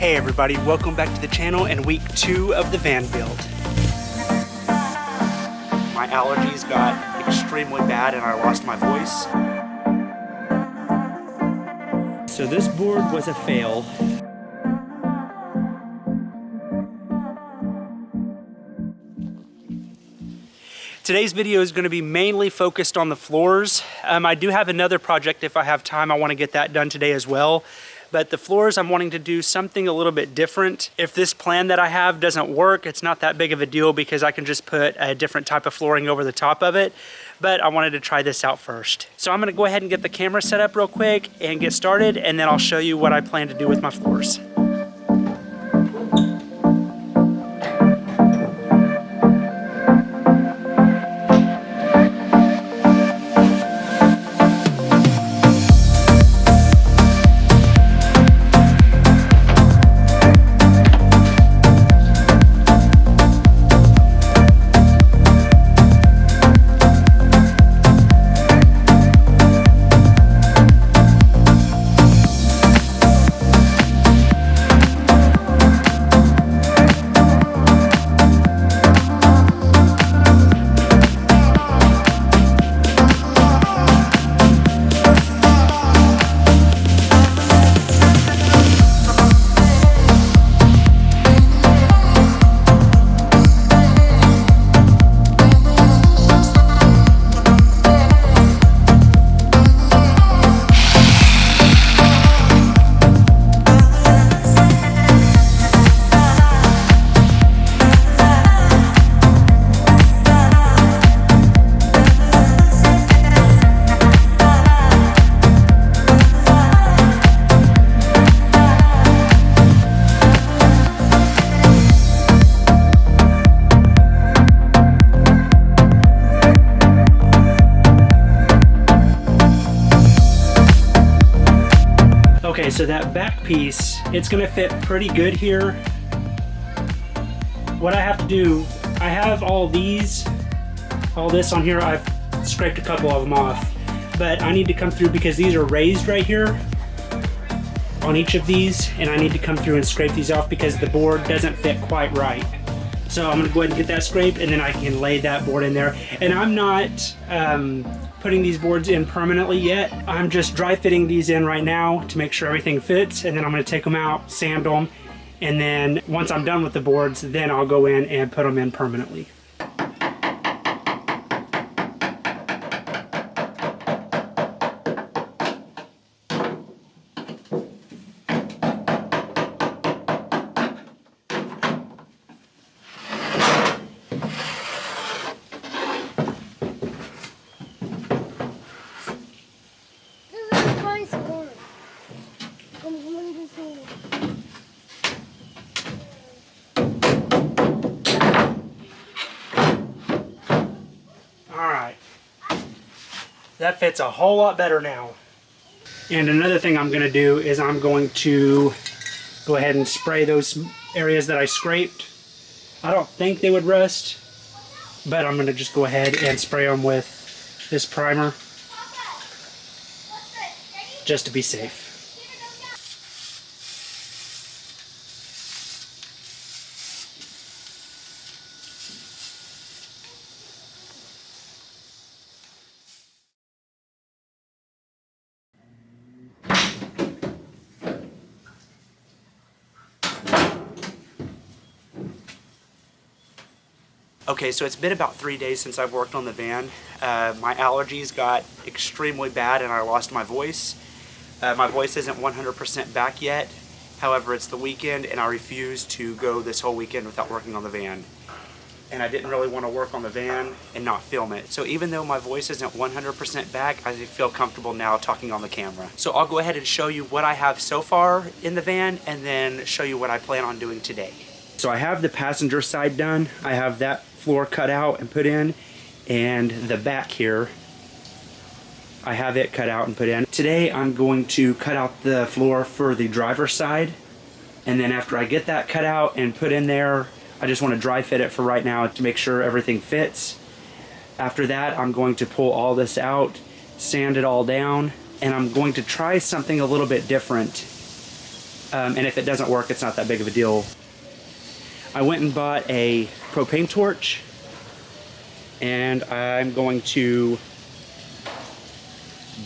Hey everybody, welcome back to the channel and week 2 of the VanBuild. My allergies got extremely bad and I lost my voice. So this board was a fail. Today's video is going to be mainly focused on the floors. I do have another project if I have time. I want to get that done today as well. But the floors, I'm wanting to do something a little bit different. If this plan that I have doesn't work, it's not that big of a deal because I can just put a different type of flooring over the top of it. But I wanted to try this out first. So I'm gonna go ahead and get the camera set up real quick and get started, and then I'll show you what I plan to do with my floors. Okay, so that back piece, it's gonna fit pretty good here. What I have to do, I have all this on here. I've scraped a couple of them off, but I need to come through because these are raised right here on each of these, and I need to come through and scrape these off because the board doesn't fit quite right. So I'm gonna go ahead and get that scraped, and then I can lay that board in there. And I'm not putting these boards in permanently yet. I'm just dry fitting these in right now to make sure everything fits, and then I'm gonna take them out, sand them, and then once I'm done with the boards, then I'll go in and put them in permanently. That fits a whole lot better now. And another thing I'm going to do is I'm going to go ahead and spray those areas that I scraped. I don't think they would rust, but I'm going to just go ahead and spray them with this primer just to be safe. Okay, so it's been about 3 days since I've worked on the van. My allergies got extremely bad and I lost my voice. My voice isn't 100% back yet. However, it's the weekend and I refuse to go this whole weekend without working on the van. And I didn't really want to work on the van and not film it. So even though my voice isn't 100% back, I feel comfortable now talking on the camera. So I'll go ahead and show you what I have so far in the van and then show you what I plan on doing today. So I have the passenger side done. I have that floor cut out and put in, and the back here I have it cut out and put in. Today I'm going to cut out the floor for the driver's side, and then after I get that cut out and put in there, I just want to dry fit it for right now to make sure everything fits. After that, I'm going to pull all this out, sand it all down, and I'm going to try something a little bit different. And if it doesn't work, it's not that big of a deal. I went and bought a propane torch, and I'm going to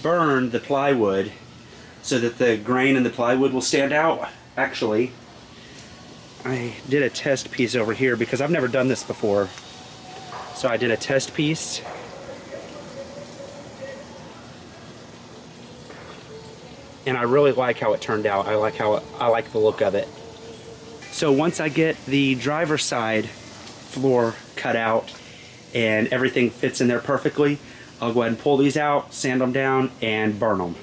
burn the plywood so that the grain in the plywood will stand out. Actually, I did a test piece over here because I've never done this before. So I did a test piece. And I really like how it turned out. I like the look of it. So once I get the driver's side floor cut out and everything fits in there perfectly, I'll go ahead and pull these out, sand them down, and burn them.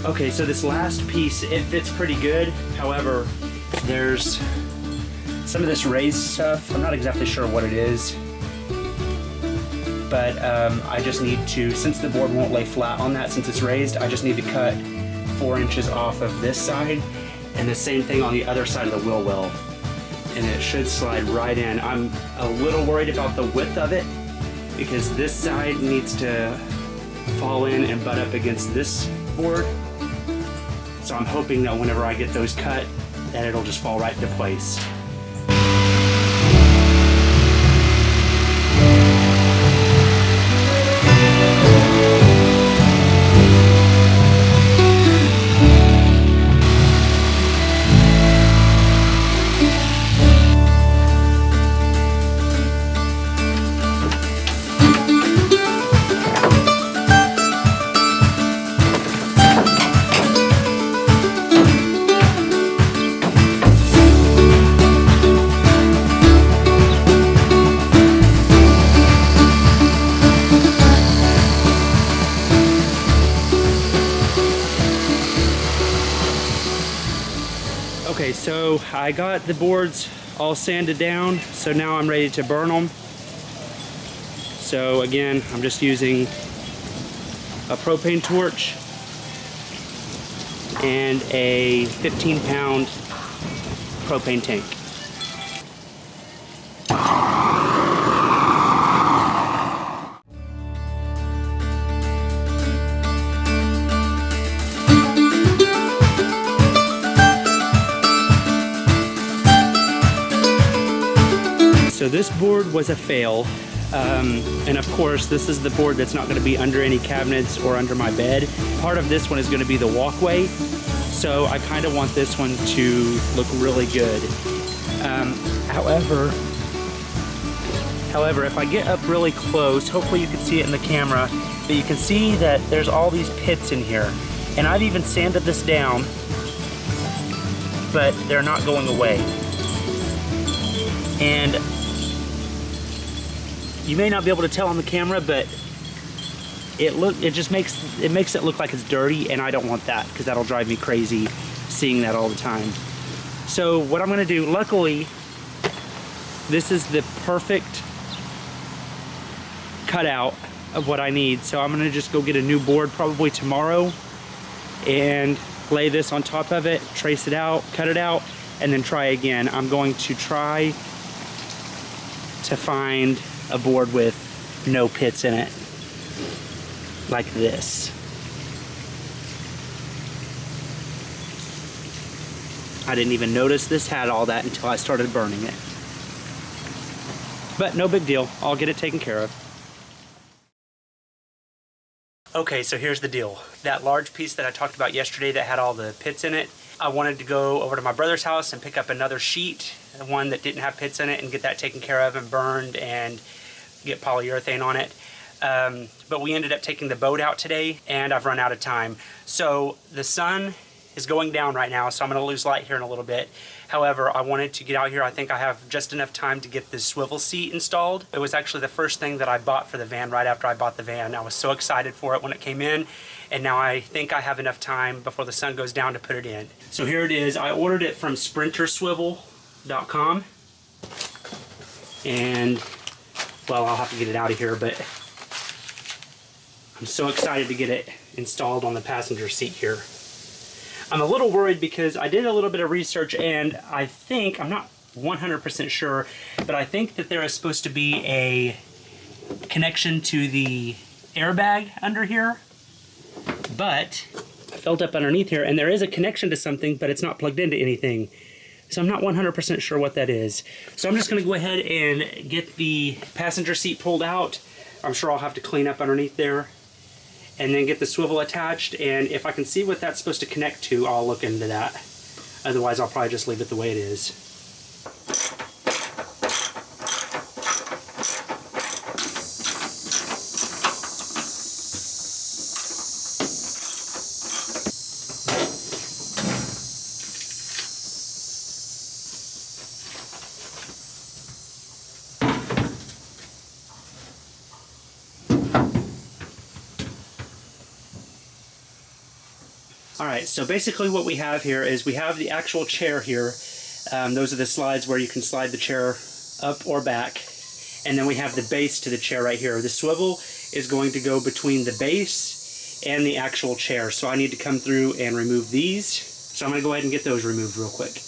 Okay, so this last piece, it fits pretty good. However, there's some of this raised stuff. I'm not exactly sure what it is, but I just need to, since the board won't lay flat on that, since it's raised, I just need to cut 4 inches off of this side, and the same thing on the other side of the wheel well, and it should slide right in. I'm a little worried about the width of it, because this side needs to fall in and butt up against this board. So I'm hoping that whenever I get those cut, that it'll just fall right into place. Okay, so I got the boards all sanded down, so now I'm ready to burn them. So again, I'm just using a propane torch and a 15-pound propane tank. So this board was a fail, and of course this is the board that's not going to be under any cabinets or under my bed. Part of this one is going to be the walkway, so I kind of want this one to look really good. However, if I get up really close, hopefully you can see it in the camera, but you can see that there's all these pits in here, and I've even sanded this down, but they're not going away. And you may not be able to tell on the camera, but it just makes it look like it's dirty, and I don't want that because that'll drive me crazy seeing that all the time. So what I'm gonna do, luckily, this is the perfect cutout of what I need. So I'm gonna just go get a new board probably tomorrow and lay this on top of it, trace it out, cut it out, and then try again. I'm going to try to find a board with no pits in it, like this. I didn't even notice this had all that until I started burning it. But no big deal, I'll get it taken care of. Okay, so here's the deal. That large piece that I talked about yesterday that had all the pits in it, I wanted to go over to my brother's house and pick up another sheet, one that didn't have pits in it, and get that taken care of and burned and get polyurethane on it. But we ended up taking the boat out today, and I've run out of time. So the sun is going down right now, so I'm going to lose light here in a little bit. However, I wanted to get out here. I think I have just enough time to get this swivel seat installed. It was actually the first thing that I bought for the van right after I bought the van. I was so excited for it when it came in, and now I think I have enough time before the sun goes down to put it in. So here it is. I ordered it from sprinterswivel.com, and well, I'll have to get it out of here, but I'm so excited to get it installed on the passenger seat here. I'm a little worried because I did a little bit of research, and I think, I'm not 100% sure, but I think that there is supposed to be a connection to the airbag under here. But I felt up underneath here, and there is a connection to something, but it's not plugged into anything. So I'm not 100% sure what that is. So I'm just going to go ahead and get the passenger seat pulled out. I'm sure I'll have to clean up underneath there, and then get the swivel attached, and if I can see what that's supposed to connect to, I'll look into that. Otherwise, I'll probably just leave it the way it is. Alright, so basically what we have here is we have the actual chair here. Those are the slides where you can slide the chair up or back. And then we have the base to the chair right here. The swivel is going to go between the base and the actual chair. So I need to come through and remove these. So I'm going to go ahead and get those removed real quick.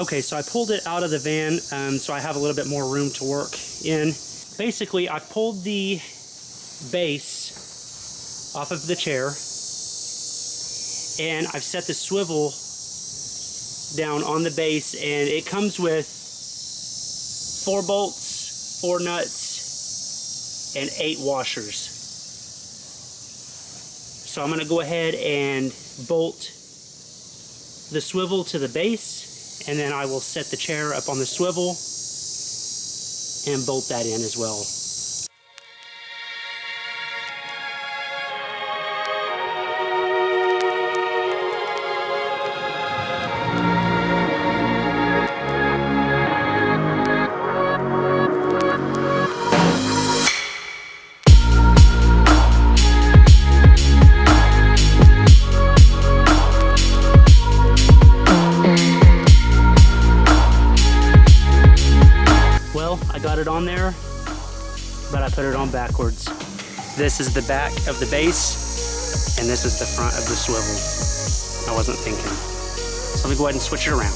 Okay, so I pulled it out of the van, so I have a little bit more room to work in. Basically, I've pulled the base off of the chair, and I've set the swivel down on the base, and it comes with 4 bolts, 4 nuts, and 8 washers. So I'm going to go ahead and bolt the swivel to the base, and then I will set the chair up on the swivel and bolt that in as well. On there, but I put it on backwards. This is the back of the base, and this is the front of the swivel. I wasn't thinking. So let me go ahead and switch it around.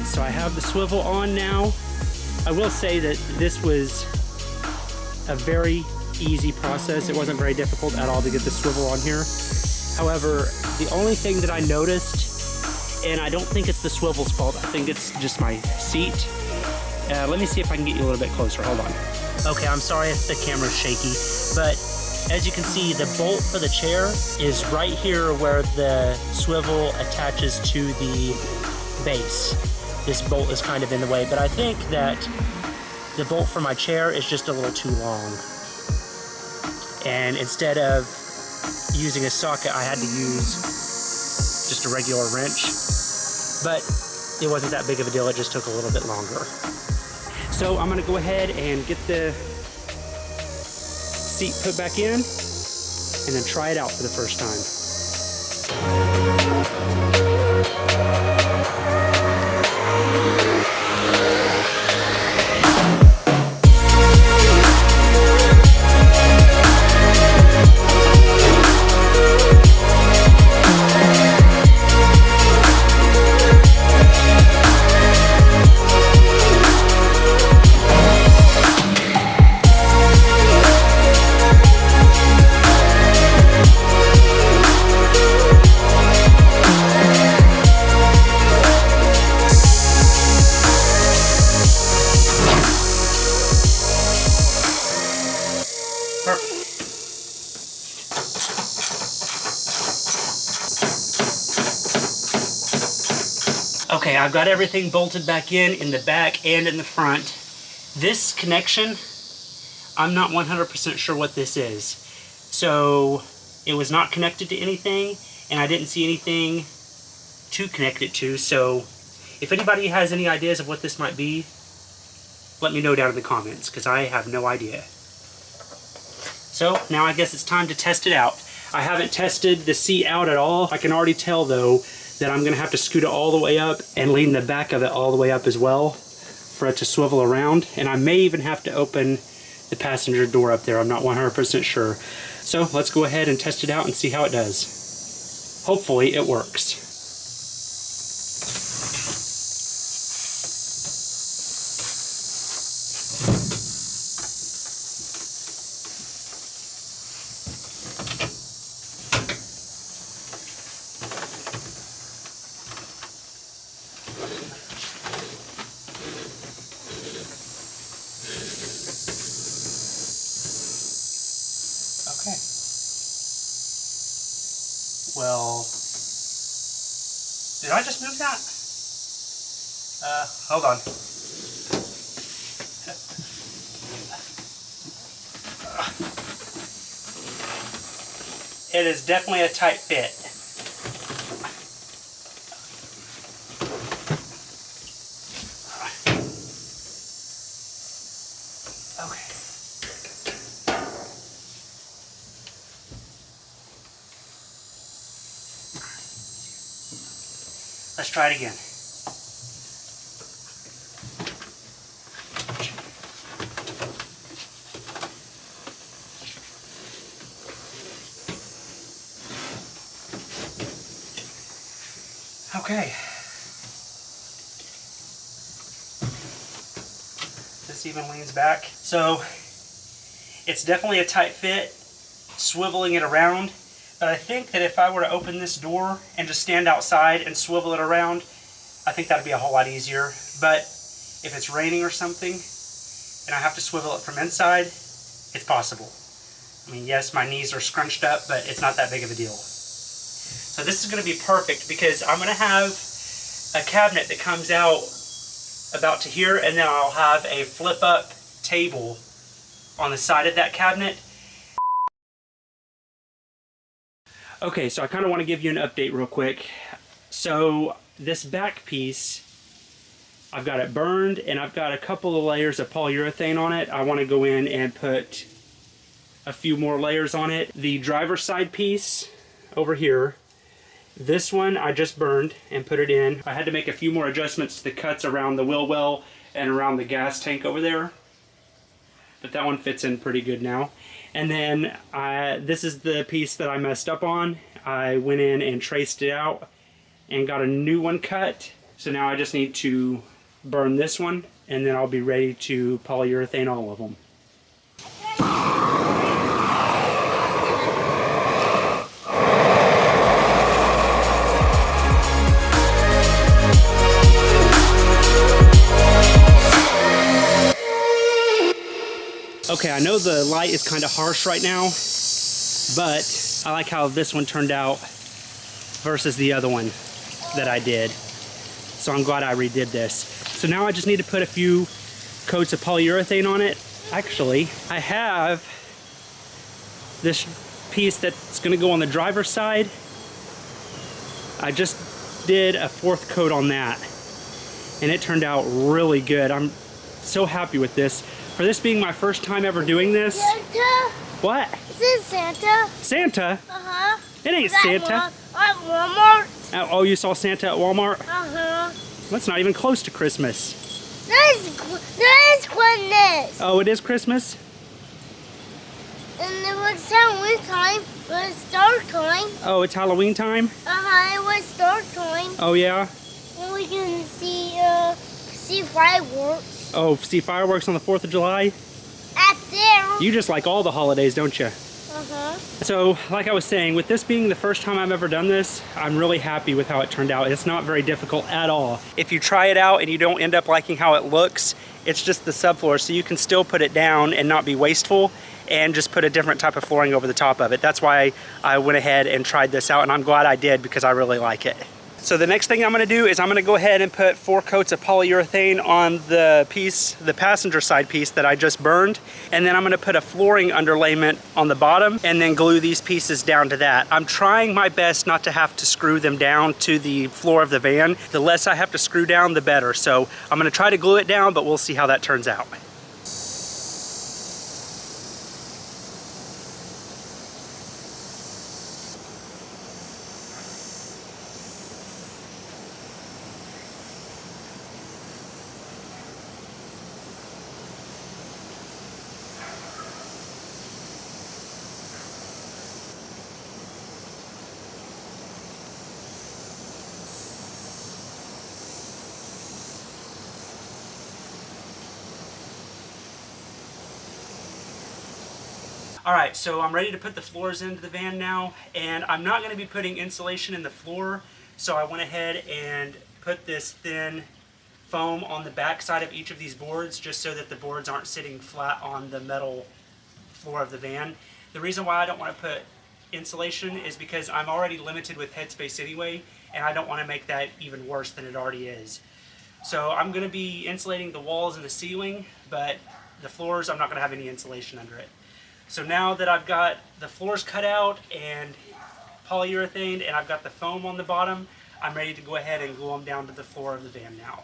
So I have the swivel on now. I will say that this was a very easy process. It wasn't very difficult at all to get the swivel on here. However, the only thing that I noticed, and I don't think it's the swivel's fault, I think it's just my seat. Let me see if I can get you a little bit closer. Hold on. Okay, I'm sorry if the camera's shaky, but as you can see, the bolt for the chair is right here where the swivel attaches to the base. This bolt is kind of in the way, but I think that the bolt for my chair is just a little too long. And instead of using a socket, I had to use just a regular wrench. But it wasn't that big of a deal, it just took a little bit longer. So I'm gonna go ahead and get the seat put back in and then try it out for the first time. Okay, I've got everything bolted back in the back and in the front. This connection, I'm not 100% sure what this is. So it was not connected to anything, and I didn't see anything to connect it to. So if anybody has any ideas of what this might be, let me know down in the comments, because I have no idea. So now I guess it's time to test it out. I haven't tested the seat out at all. I can already tell though that I'm gonna have to scoot it all the way up and lean the back of it all the way up as well for it to swivel around. And I may even have to open the passenger door up there. I'm not 100% sure. So let's go ahead and test it out and see how it does. Hopefully it works. Okay. Well, did I just move that? Hold on. It is definitely a tight fit. Let's try it again. Okay. This even leans back. So it's definitely a tight fit, swiveling it around. But I think that if I were to open this door and just stand outside and swivel it around, I think that'd be a whole lot easier. But if it's raining or something and I have to swivel it from inside, it's possible. I mean, yes, my knees are scrunched up, but it's not that big of a deal. So this is going to be perfect because I'm going to have a cabinet that comes out about to here, and then I'll have a flip-up table on the side of that cabinet. Okay, so I kind of want to give you an update real quick. So this back piece, I've got it burned and I've got a couple of layers of polyurethane on it. I want to go in and put a few more layers on it. The driver's side piece over here, this one I just burned and put it in. I had to make a few more adjustments to the cuts around the wheel well and around the gas tank over there. But that one fits in pretty good now. And then this is the piece that I messed up on. I went in and traced it out and got a new one cut. So now I just need to burn this one and then I'll be ready to polyurethane all of them. Okay, I know the light is kind of harsh right now, but I like how this one turned out versus the other one that I did. So I'm glad I redid this. So now I just need to put a few coats of polyurethane on it. Actually, I have this piece that's going to go on the driver's side. I just did a 4th coat on that, and it turned out really good. I'm so happy with this. For this being my first time ever doing this. Santa? What? Is it Santa? Santa? Uh-huh. It ain't Santa. At Walmart. Oh, you saw Santa at Walmart? Uh-huh. That's not even close to Christmas. That is Christmas. Oh, it is Christmas? And it was Halloween time. It was Star time. Oh, it's Halloween time? Uh-huh, it was Star time. Oh, yeah? And we can see fireworks. Oh, see fireworks on the 4th of July? Up there. You just like all the holidays, don't you? Uh-huh. So, like I was saying, with this being the first time I've ever done this, I'm really happy with how it turned out. It's not very difficult at all. If you try it out and you don't end up liking how it looks, it's just the subfloor, so you can still put it down and not be wasteful and just put a different type of flooring over the top of it. That's why I went ahead and tried this out, and I'm glad I did because I really like it. So the next thing I'm going to do is I'm going to go ahead and put 4 coats of polyurethane on the piece, the passenger side piece that I just burned. And then I'm going to put a flooring underlayment on the bottom and then glue these pieces down to that. I'm trying my best not to have to screw them down to the floor of the van. The less I have to screw down, the better. So I'm going to try to glue it down, but we'll see how that turns out. Alright, so I'm ready to put the floors into the van now, and I'm not going to be putting insulation in the floor, so I went ahead and put this thin foam on the back side of each of these boards just so that the boards aren't sitting flat on the metal floor of the van. The reason why I don't want to put insulation is because I'm already limited with headspace anyway, and I don't want to make that even worse than it already is. So I'm going to be insulating the walls and the ceiling, but the floors, I'm not going to have any insulation under it. So now that I've got the floors cut out and polyurethaned and I've got the foam on the bottom, I'm ready to go ahead and glue them down to the floor of the van now.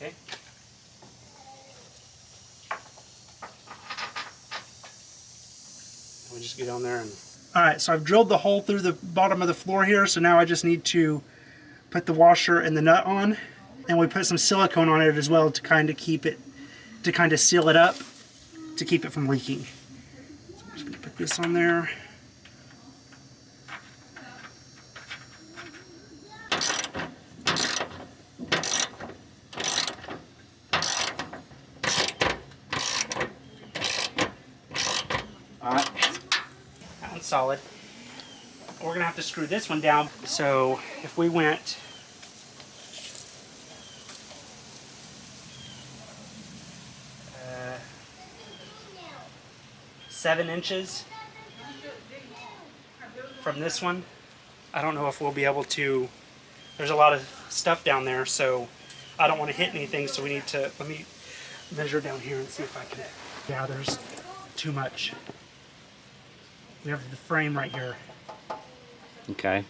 Okay. We'll just get on there and... Alright, so I've drilled the hole through the bottom of the floor here, so now I just need to put the washer and the nut on. And we put some silicone on it as well to kind of keep it, to kind of seal it up, to keep it from leaking. So I'm just going to put this on there. Alright, that one's solid. We're going to have to screw this one down. So if we went 7 inches from this one, I don't know if we'll be able to. There's a lot of stuff down there, so I don't want to hit anything, so we need to, let me measure down here and see if I can. Yeah, there's too much. We have the frame right here. Okay.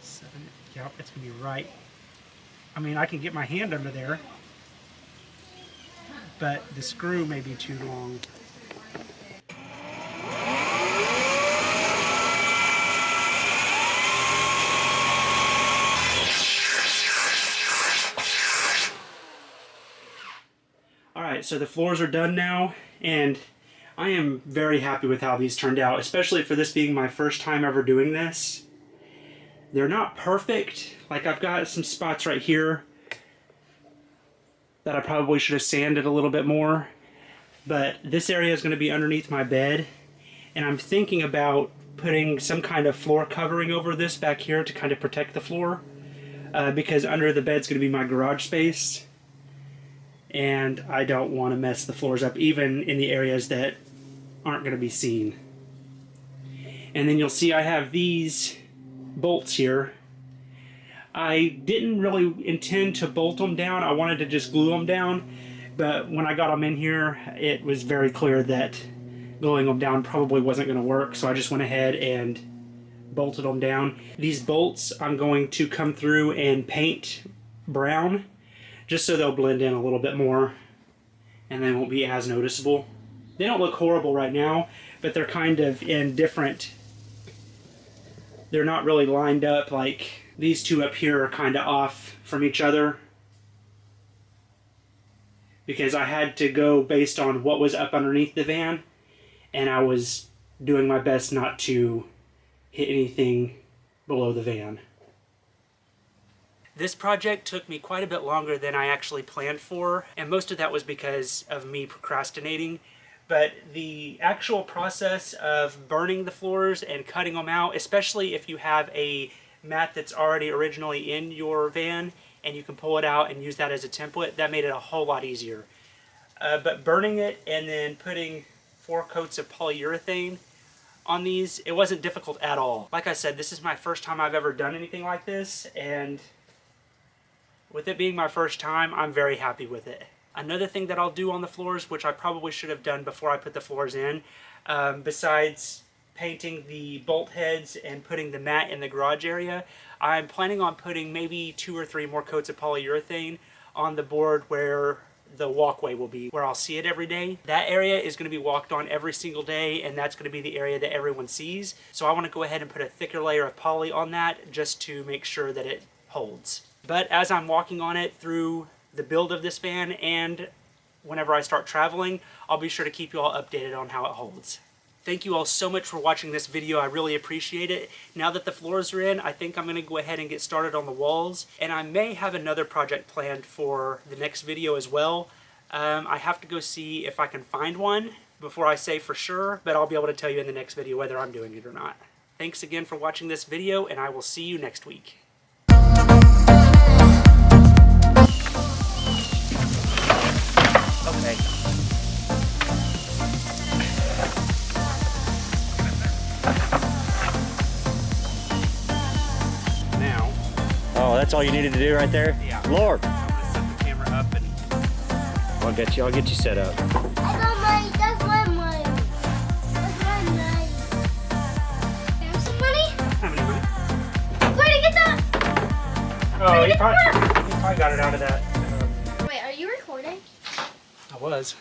7, yep, it's gonna be right. I mean, I can get my hand under there, but the screw may be too long. Alright, so the floors are done now, and I am very happy with how these turned out, especially for this being my first time ever doing this. They're not perfect. Like, I've got some spots right here that I probably should have sanded a little bit more, but this area is going to be underneath my bed, and I'm thinking about putting some kind of floor covering over this back here to kind of protect the floor, because under the bed's going to be my garage space, and I don't want to mess the floors up, even in the areas that aren't going to be seen. And then you'll see I have these bolts here. I didn't really intend to bolt them down. I wanted to just glue them down, but when I got them in here, it was very clear that gluing them down probably wasn't going to work, so I just went ahead and bolted them down. These bolts I'm going to come through and paint brown, just so they'll blend in a little bit more and they won't be as noticeable. They don't look horrible right now, but they're kind of in different, they're not really lined up. Like these two up here are kind of off from each other because I had to go based on what was up underneath the van, and I was doing my best not to hit anything below the van. This project took me quite a bit longer than I actually planned for, and most of that was because of me procrastinating. But the actual process of burning the floors and cutting them out, especially if you have a mat that's already originally in your van and you can pull it out and use that as a template, that made it a whole lot easier. But burning it and then putting 4 coats of polyurethane on these, it wasn't difficult at all. Like I said, this is my first time I've ever done anything like this, and with it being my first time, I'm very happy with it. Another thing that I'll do on the floors, which I probably should have done before I put the floors in, besides painting the bolt heads and putting the mat in the garage area, I'm planning on putting maybe 2 or 3 more coats of polyurethane on the board where the walkway will be, where I'll see it every day. That area is going to be walked on every single day, and that's going to be the area that everyone sees. So I want to go ahead and put a thicker layer of poly on that just to make sure that it holds. But as I'm walking on it through the build of this van and whenever I start traveling, I'll be sure to keep you all updated on how it holds. Thank you all so much for watching this video. I really appreciate it. Now that the floors are in, I think I'm going to go ahead and get started on the walls. And I may have another project planned for the next video as well. I have to go see if I can find one before I say for sure, but I'll be able to tell you in the next video whether I'm doing it or not. Thanks again for watching this video, and I will see you next week. Okay. Now. Oh, that's all you needed to do right there? Yeah. Lord. I'm gonna set the camera up and I'll get you set up. I got money. That's my money. That's my money. Have some money? how many minutes? Where'd you get that? Oh, you probably got it out of that. Wait, are you recording? I was.